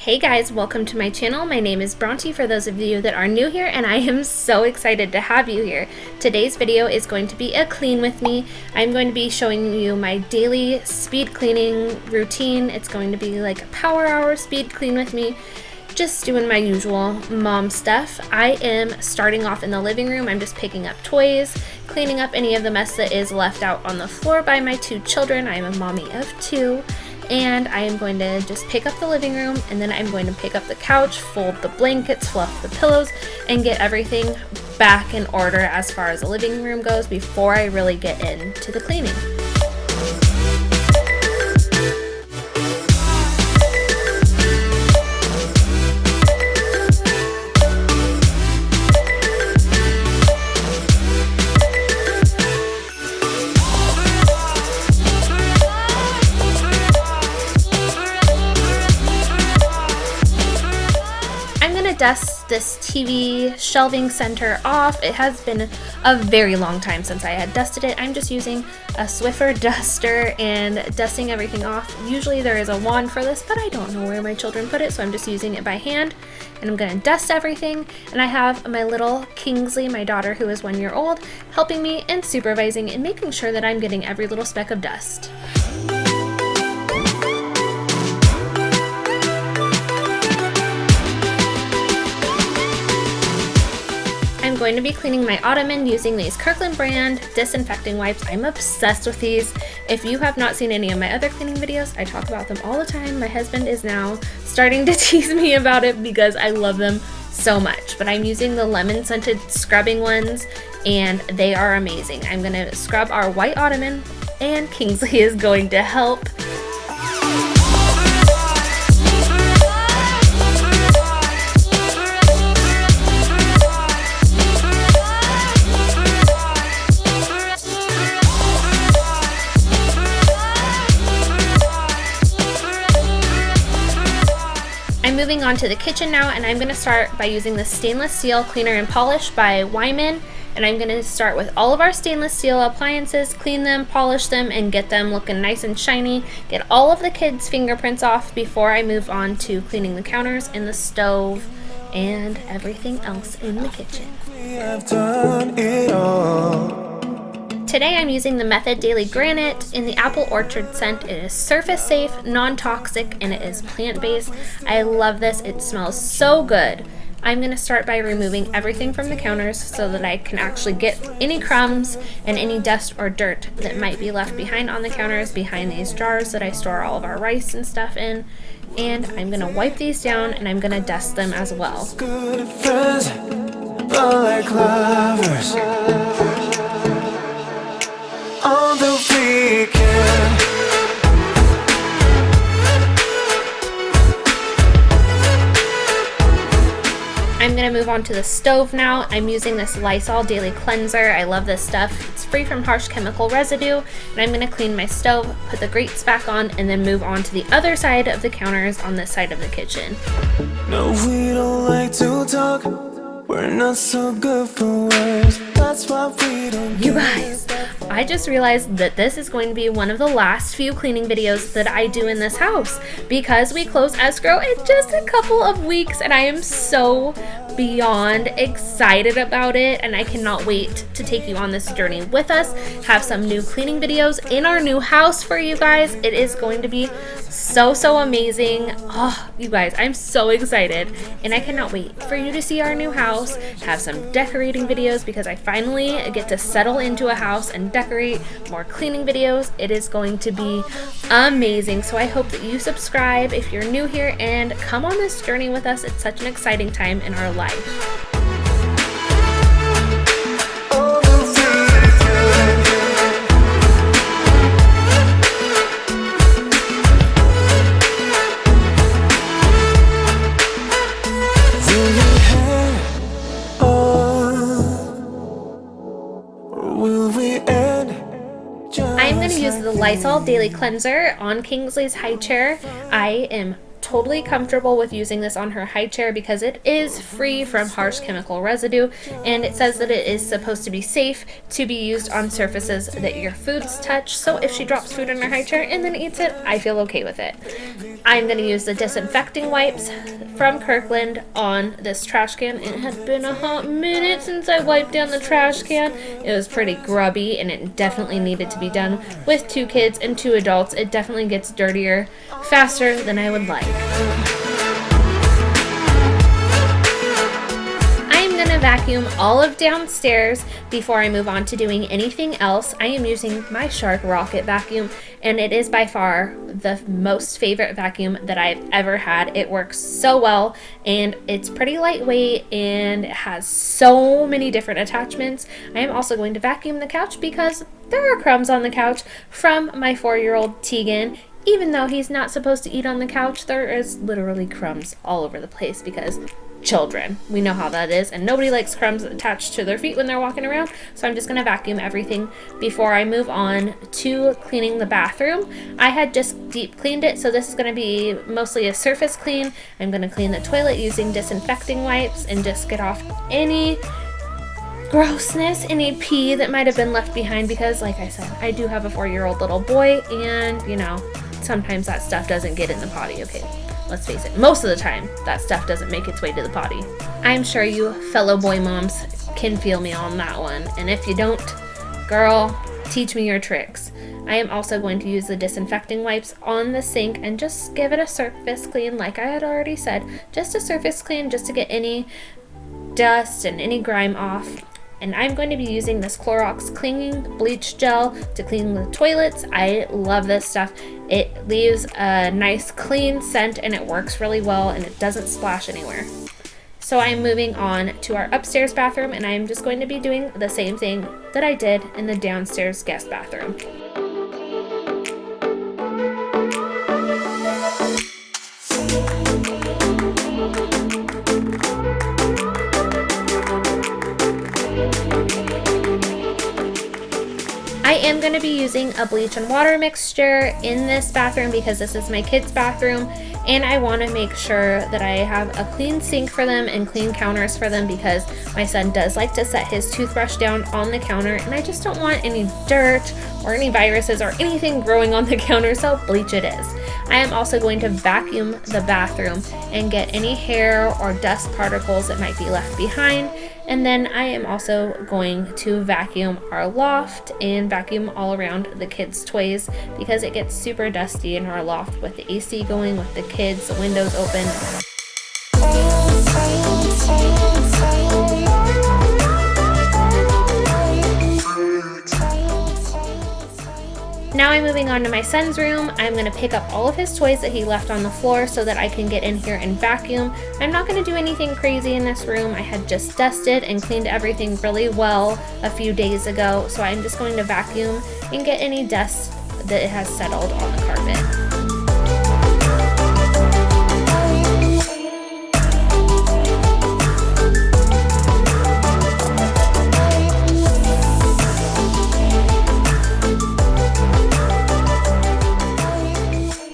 Hey guys, welcome to my channel. My name is Bronte for those of you that are new here, and I am so excited to have you here. Today's video is going to be a clean with me. I'm going to be showing you my daily speed cleaning routine. It's going to be like a power hour speed clean with me, just doing my usual mom stuff. I am starting off in the living room. I'm just picking up toys, cleaning up any of the mess that is left out on the floor by my two children. I am a mommy of two. And I am going to just pick up the living room, and then I'm going to pick up the couch, fold the blankets, fluff the pillows, and get everything back in order as far as the living room goes before I really get into the cleaning. Dust this TV shelving center off. It has been a very long time since I had dusted it. I'm just using a Swiffer duster and dusting everything off. Usually there is a wand for this, but I don't know where my children put it, so I'm just using it by hand. And I'm gonna dust everything. And I have my little Kingsley, my daughter who is 1 year old, helping me and supervising and making sure that I'm getting every little speck of dust. I'm going to be cleaning my ottoman using these Kirkland brand disinfecting wipes. I'm obsessed with these. If you have not seen any of my other cleaning videos, I talk about them all the time. My husband is now starting to tease me about it because I love them so much. But I'm using the lemon scented scrubbing ones, and they are amazing. I'm going to scrub our white ottoman, and Kingsley is going to help. Moving on to the kitchen now, and I'm going to start by using the stainless steel cleaner and polish by Wyman. And I'm going to start with all of our stainless steel appliances, clean them, polish them, and get them looking nice and shiny. Get all of the kids' fingerprints off before I move on to cleaning the counters and the stove and everything else in the kitchen. We have done it all. Today I'm using the Method Daily Granite in the Apple Orchard scent. It is surface safe, non-toxic, and it is plant-based. I love this. It smells so good. I'm going to start by removing everything from the counters so that I can actually get any crumbs and any dust or dirt that might be left behind on the counters behind these jars that I store all of our rice and stuff in. And I'm going to wipe these down, and I'm going to dust them as well. Good friends, but like lovers. On the weekend, I'm going to move on to the stove now. I'm using this Lysol Daily Cleanser. I love this stuff. It's free from harsh chemical residue. And I'm going to clean my stove, put the grates back on, and then move on to the other side of the counters on this side of the kitchen. no, we don't like to talk. We're not so good for words. That's why we don't. You guys, I just realized that this is going to be one of the last few cleaning videos that I do in this house because we close escrow in just a couple of weeks, and I am so beyond excited about it, and I cannot wait to take you on this journey with us, have some new cleaning videos in our new house for you guys. It is going to be so amazing. Oh, you guys, I'm so excited, and I cannot wait for you to see our new house, have some decorating videos because I finally get to settle into a house and decorate, more cleaning videos. It is going to be amazing. So I hope that you subscribe if you're new here and come on this journey with us. It's such an exciting time in our life. I'm going to use the Lysol Daily Cleanser on Kingsley's high chair. I am totally comfortable with using this on her high chair because it is free from harsh chemical residue, and it says that it is supposed to be safe to be used on surfaces that your foods touch. So if she drops food in her high chair and then eats it, I feel okay with it. I'm going to use the disinfecting wipes from Kirkland on this trash can. It had been a hot minute since I wiped down the trash can. It was pretty grubby and it definitely needed to be done. With 2 kids and 2 adults, it definitely gets dirtier faster than I would like. Vacuum all of downstairs before I move on to doing anything else. I am using my Shark Rocket vacuum, and it is by far the most favorite vacuum that I've ever had. It works so well, and it's pretty lightweight, and it has so many different attachments. I am also going to vacuum the couch because there are crumbs on the couch from my 4-year-old Tegan. Even though he's not supposed to eat on the couch, there is literally crumbs all over the place because children. We know how that is, and nobody likes crumbs attached to their feet when they're walking around. So I'm just going to vacuum everything before I move on to cleaning the bathroom. I had just deep cleaned it, so this is going to be mostly a surface clean. I'm going to clean the toilet using disinfecting wipes and just get off any grossness, any pee that might have been left behind, because like I said, I do have a 4-year-old little boy, and you know, sometimes that stuff doesn't get in the potty. Okay, let's face it, most of the time that stuff doesn't make its way to the potty. I'm sure you fellow boy moms can feel me on that one, and if you don't, girl, teach me your tricks. I am also going to use the disinfecting wipes on the sink and just give it a surface clean, like I had already said, just a surface clean just to get any dust and any grime off. And I'm going to be using this Clorox cleaning bleach gel to clean the toilets. I love this stuff. It leaves a nice clean scent and it works really well and it doesn't splash anywhere. So I'm moving on to our upstairs bathroom, and I'm just going to be doing the same thing that I did in the downstairs guest bathroom. I am going to be using a bleach and water mixture in this bathroom because this is my kids' bathroom, and I want to make sure that I have a clean sink for them and clean counters for them because my son does like to set his toothbrush down on the counter, and I just don't want any dirt or any viruses or anything growing on the counter, so bleach it is. I am also going to vacuum the bathroom and get any hair or dust particles that might be left behind. And then I am also going to vacuum our loft and vacuum all around the kids' toys because it gets super dusty in our loft with the AC going, with the kids, the windows open. Now I'm moving on to my son's room. I'm going to pick up all of his toys that he left on the floor so that I can get in here and vacuum. I'm not going to do anything crazy in this room. I had just dusted and cleaned everything really well a few days ago, so I'm just going to vacuum and get any dust that has settled on the carpet.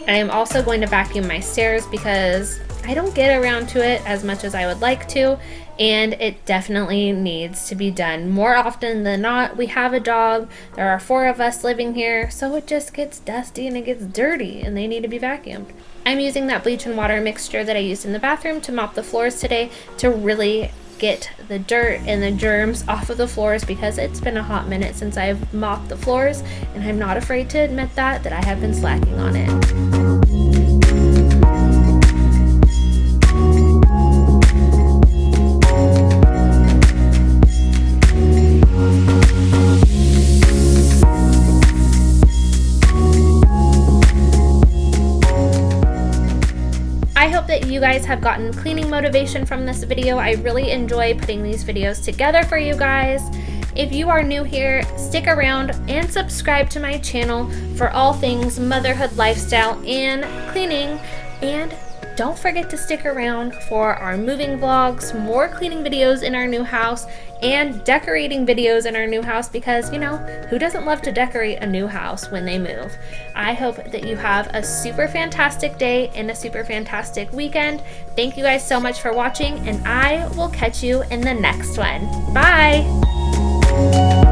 I am also going to vacuum my stairs because I don't get around to it as much as I would like to, and it definitely needs to be done more often than not. We have a dog, there are 4 of us living here, so it just gets dusty and it gets dirty and they need to be vacuumed. I'm using that bleach and water mixture that I used in the bathroom to mop the floors today to really get the dirt and the germs off of the floors because it's been a hot minute since I've mopped the floors, and I'm not afraid to admit that I have been slacking on it. I hope that you guys have gotten cleaning motivation from this video. I really enjoy putting these videos together for you guys. If you are new here, stick around and subscribe to my channel for all things motherhood, lifestyle, and cleaning. And don't forget to stick around for our moving vlogs, more cleaning videos in our new house, and decorating videos in our new house because, you know, who doesn't love to decorate a new house when they move? I hope that you have a super fantastic day and a super fantastic weekend. Thank you guys so much for watching, and I will catch you in the next one. Bye!